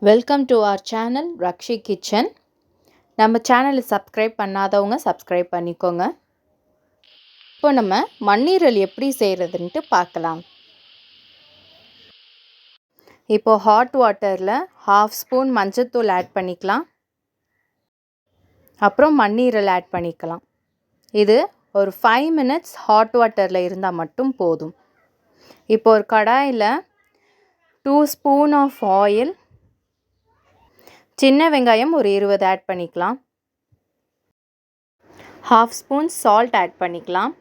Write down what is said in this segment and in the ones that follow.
Welcome to our channel Rakshi kitchen. நம்ம சேனலை subscribe பண்ணாதவங்க சப்ஸ்கிரைப் பண்ணிக்கோங்க. இப்போ நம்ம மண்ணீரல் எப்படி செய்கிறதுன்ட்டு பார்க்கலாம். இப்போ ஹாட் வாட்டரில் 1/2 ஸ்பூன் மஞ்சத்தூள் ஆட் பண்ணிக்கலாம். அப்புறம் மண்ணீரல் ஆட் பண்ணிக்கலாம். இது ஒரு 5 மினிட்ஸ் ஹாட் வாட்டரில் இருந்தால் மட்டும் போதும். இப்போ ஒரு கடாயில் 2 ஸ்பூன் ஆஃப் ஆயில், சின்ன வெங்காயம் ஒரு 20 ஆட் பண்ணிக்கலாம். 1/2 ஸ்பூன் சால்ட் ஆட் பண்ணிக்கலாம்.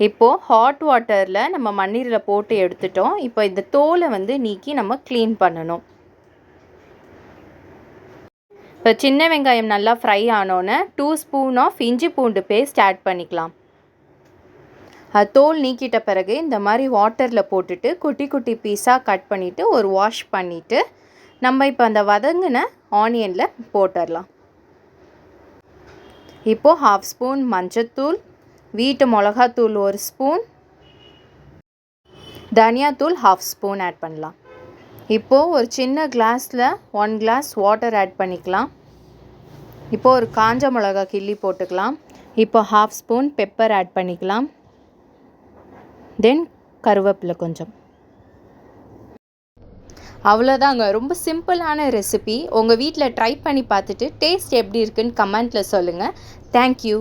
இப்போது ஹாட் வாட்டரில் நம்ம மண்ணீரலை போட்டு எடுத்துட்டோம். இப்போ இந்த தோலை நீக்கி நம்ம க்ளீன் பண்ணணும். இப்போ சின்ன வெங்காயம் நல்லா ஃப்ரை ஆனோன்னே 2 ஸ்பூன் ஆஃப் இஞ்சி பூண்டு பேஸ்ட் ஆட் பண்ணிக்கலாம். அது தோல் நீக்கிட்ட பிறகு இந்த மாதிரி வாட்டரில் போட்டுட்டு குட்டி குட்டி பீஸாக கட் பண்ணிவிட்டு ஒரு வாஷ் பண்ணிவிட்டு நம்ம இப்போ அந்த வதங்கின ஆனியனில் போட்டுடலாம். இப்போது 1/2 ஸ்பூன் மஞ்சத்தூள், வீட்டு மிளகாத்தூள் 1 ஸ்பூன், தனியாத்தூள் 1/2 ஸ்பூன் ஆட் பண்ணலாம். இப்போது ஒரு சின்ன கிளாஸில் 1 கிளாஸ் வாட்டர் ஆட் பண்ணிக்கலாம். இப்போது ஒரு காஞ்ச மிளகா கிள்ளி போட்டுக்கலாம். இப்போ 1/2 ஸ்பூன் பெப்பர் ஆட் பண்ணிக்கலாம். தென் கருவேப்பிலை கொஞ்சம். அவ்வளோதாங்க. ரொம்ப சிம்பிளான ரெசிபி. உங்கள் வீட்டில் ட்ரை பண்ணி பார்த்துட்டு டேஸ்ட் எப்படி இருக்குன்னு கமெண்ட்டில் சொல்லுங்கள். தேங்க்யூ.